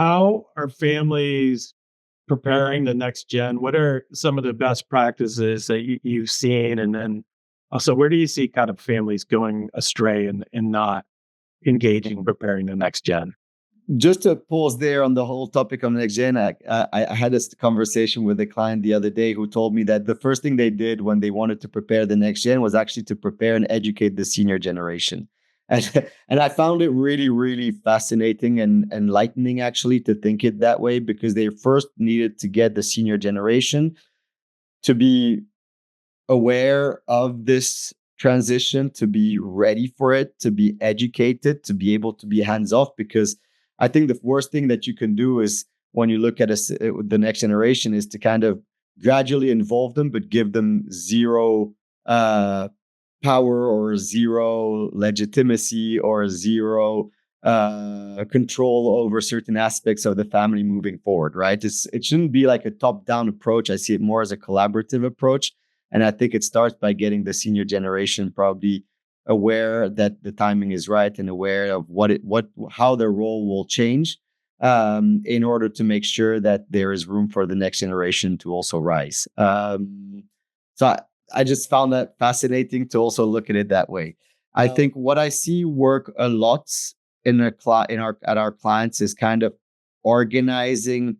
how are families preparing the next gen? What are some of the best practices that you've seen? And then also, where do you see kind of families going astray and not engaging, preparing the next gen? Just to pause there on the whole topic of next gen, I had this conversation with a client the other day who told me that the first thing they did when they wanted to prepare the next gen was actually to prepare and educate the senior generation. And, and I found it really, really fascinating and enlightening actually to think it that way, because they first needed to get the senior generation to be aware of this transition, to be ready for it, to be educated, to be able to be hands off. Because I think the worst thing that you can do is, when you look at the next generation, is to kind of gradually involve them, but give them zero power or zero legitimacy or zero control over certain aspects of the family moving forward, right? It shouldn't be like a top-down approach. I see it more as a collaborative approach. And I think it starts by getting the senior generation probably aware that the timing is right and aware of how their role will change, in order to make sure that there is room for the next generation to also rise. So I just found that fascinating to also look at it that way. I think what I see work a lot at our clients is kind of organizing,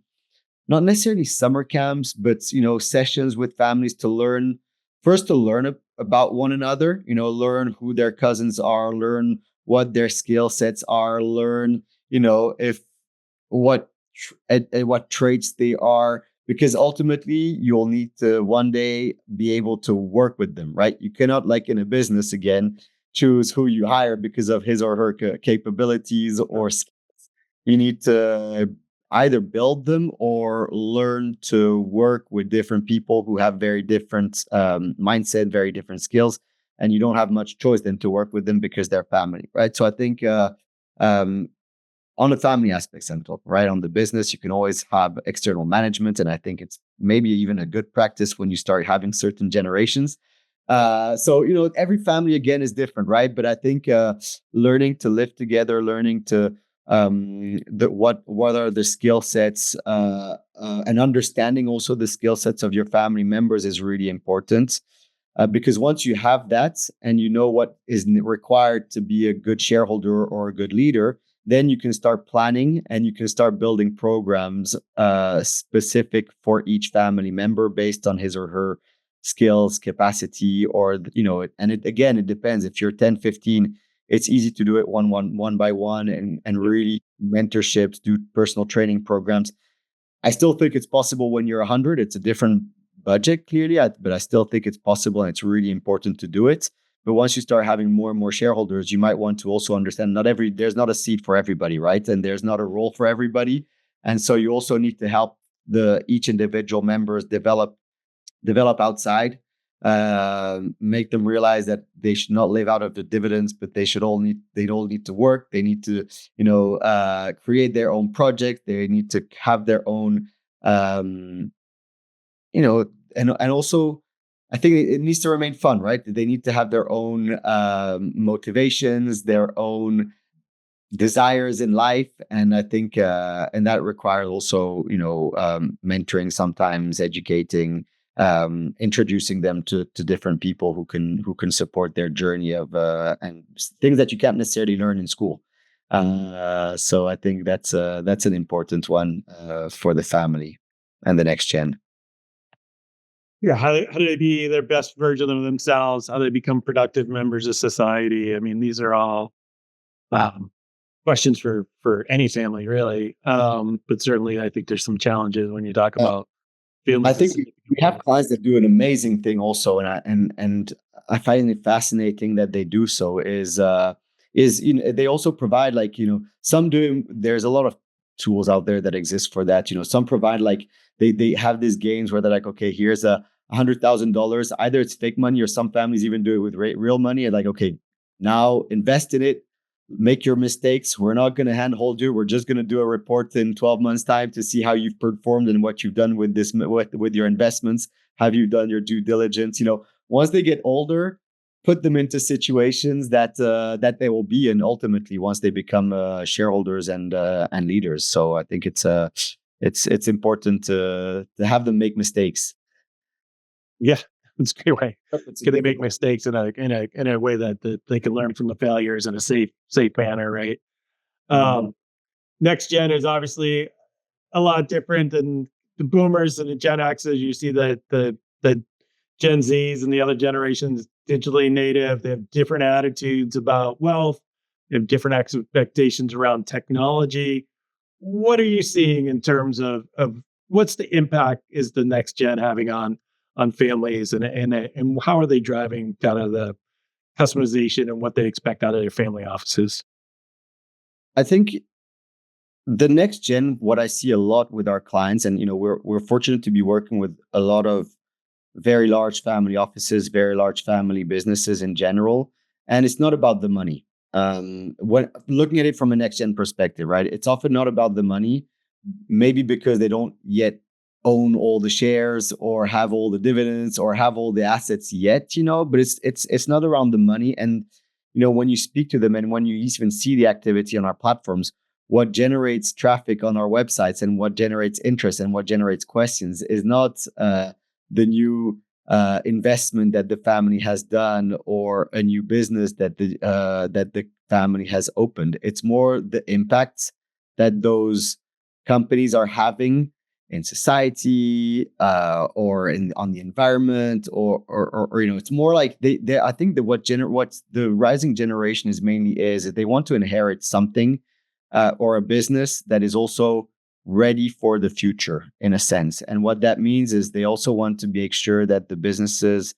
not necessarily summer camps, but sessions with families to learn about one another, learn who their cousins are, learn what their skill sets are, learn, if what traits they are, because ultimately you'll need to one day be able to work with them, right? You cannot, like in a business again, choose who you hire because of his or her capabilities or skills. You need to either build them or learn to work with different people who have very different mindset, very different skills, and you don't have much choice than to work with them because they're family, right? So I think on the family aspects, and right on the business, you can always have external management, and I think it's maybe even a good practice when you start having certain generations. So every family again is different, right? But I think learning to live together, learning to what are the skill sets, and understanding also the skill sets of your family members is really important. Because once you have that and you know what is required to be a good shareholder or a good leader, then you can start planning and you can start building programs specific for each family member based on his or her skills, capacity, or and it depends. If you're 10, 15, it's easy to do it one by one, and really mentorships, do personal training programs. I still think it's possible when you're 100. It's a different budget, clearly, but I still think it's possible, and it's really important to do it. But once you start having more and more shareholders, you might want to also understand there's not a seat for everybody, right? And there's not a role for everybody. And so you also need to help each individual members develop outside, make them realize that they should not live out of the dividends, but they all need to work. They need to, create their own project. They need to have their own, and also, I think it needs to remain fun, right? They need to have their own motivations, their own desires in life, and I think, and that requires also, mentoring, sometimes educating, introducing them to different people who can support their journey of and things that you can't necessarily learn in school. So I think that's an important one for the family and the next gen. Yeah, how do they be their best version of themselves? How do they become productive members of society? I mean, these are all um, questions for any family, really. But certainly, I think there's some challenges when you talk about I families. think we have clients that do an amazing thing also, and I find it fascinating that they do so. Is they also provide, like, some do. There's a lot of tools out there that exist for that. Some provide, like, they have these games where they're like, okay, here's $100,000. Either it's fake money, or some families even do it with real money. And like, okay, now invest in it. Make your mistakes. We're not going to handhold you. We're just going to do a report in 12 months time to see how you've performed and what you've done with with your investments. Have you done your due diligence? Once they get older, put them into situations that they will be in ultimately once they become shareholders and leaders. So I think it's important to have them make mistakes. Yeah, it's a great way. It's a Can they make difficult. mistakes in a way that they can learn from the failures in a safe manner, right? Um, Next gen is obviously a lot different than the boomers and the Gen X's. You see the Gen Zs and the other generations digitally native. They have different attitudes about wealth. They have different expectations around technology. What are you seeing in terms of what's the impact is the next gen having on families and how are they driving kind of the customization and what they expect out of their family offices? I think the next gen, what I see a lot with our clients, and we're fortunate to be working with a lot of very large family offices, very large family businesses in general. And it's not about the money. When looking at it from a next gen perspective, right? It's often not about the money, maybe because they don't yet own all the shares or have all the dividends or have all the assets yet, but it's not around the money. And when you speak to them and when you even see the activity on our platforms, what generates traffic on our websites and what generates interest and what generates questions is not the new investment that the family has done or a new business that the family has opened. It's more the impacts that those companies are having in society or on the environment or it's more like they I think that what the rising generation is mainly is that they want to inherit something or a business that is also ready for the future in a sense. And what that means is they also want to make sure that the businesses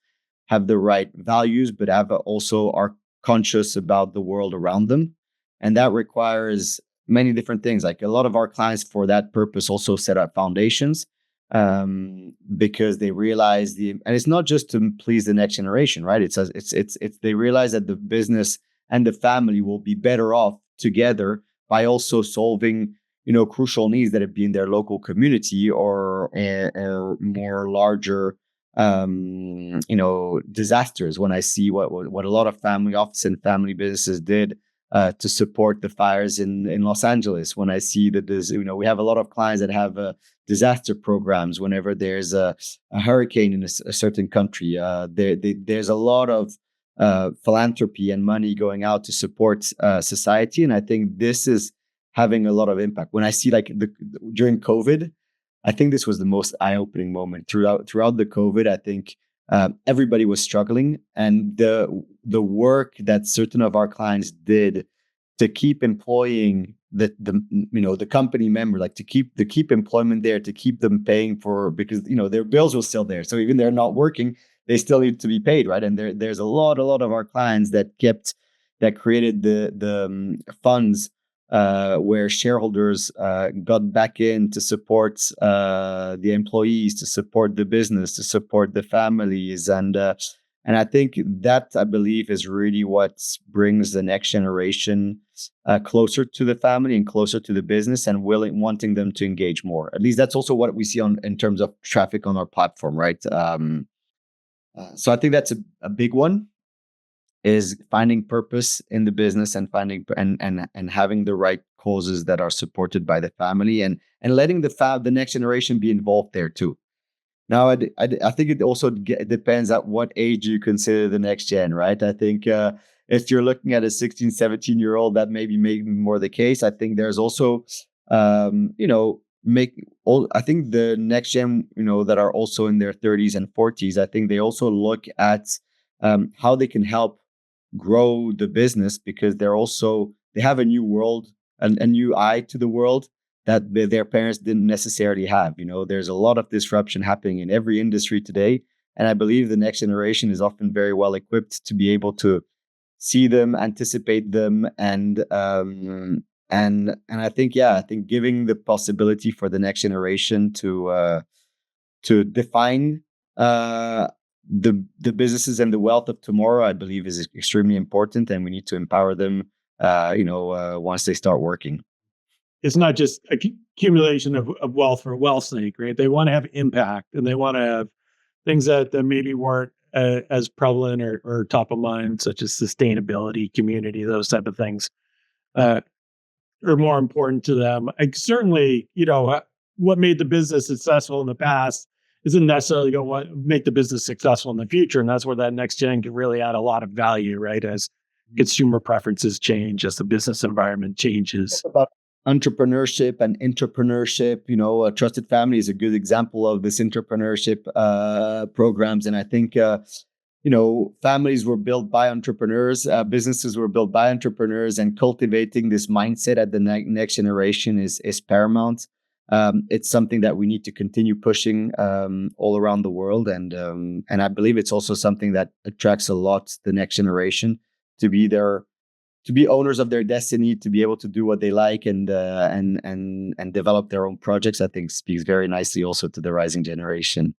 have the right values, but also are conscious about the world around them. And that requires many different things. Like a lot of our clients for that purpose also set up foundations because they realize and it's not just to please the next generation, right? It's they realize that the business and the family will be better off together by also solving crucial needs that have been in their local community or more larger disasters. When I see what a lot of family office and family businesses did to support the fires in Los Angeles, when I see that we have a lot of clients that have disaster programs whenever there's a hurricane in a certain country. There's a lot of philanthropy and money going out to support society, and I think this is having a lot of impact. When I see during COVID, I think this was the most eye-opening moment throughout the COVID. I think everybody was struggling, and the work that certain of our clients did to keep employing the company member, like to keep employment there, to keep them paying for, because their bills were still there. So even they're not working, they still need to be paid, right? And there's a lot of our clients that created the funds where shareholders got back in to support the employees, to support the business, to support the families, and I think that, I believe, is really what brings the next generation closer to the family and closer to the business and wanting them to engage more. At least that's also what we see in terms of traffic on our platform, right? So I think that's a big one, is finding purpose in the business and finding and having the right causes that are supported by the family and letting the next generation be involved there too. Now, I think it also depends at what age you consider the next gen, right? I think if you're looking at a 16, 17-year-old, that may be more the case. I think there's also, I think the next gen, that are also in their 30s and 40s, I think they also look at how they can help grow the business, because they have a new world, a new eye to the world that their parents didn't necessarily have. There's a lot of disruption happening in every industry today. And I believe the next generation is often very well equipped to be able to see them, anticipate them. And I think, giving the possibility for the next generation to define the businesses and the wealth of tomorrow, I believe, is extremely important. And we need to empower them, once they start working. It's not just accumulation of wealth for wealth's sake, right? They want to have impact and they want to have things that maybe weren't as prevalent or top of mind, such as sustainability, community, those type of things, uh, are more important to them. Like certainly, what made the business successful in the past isn't necessarily going to make the business successful in the future, and that's where that next gen can really add a lot of value, right? As consumer preferences change, as the business environment changes. About entrepreneurship and entrepreneurship, a trusted family is a good example of this entrepreneurship programs. And I think, families were built by entrepreneurs, businesses were built by entrepreneurs, and cultivating this mindset at the next generation is paramount. It's something that we need to continue pushing all around the world, and I believe it's also something that attracts a lot the next generation to be there, to be owners of their destiny, to be able to do what they like and develop their own projects. I think speaks very nicely also to the rising generation.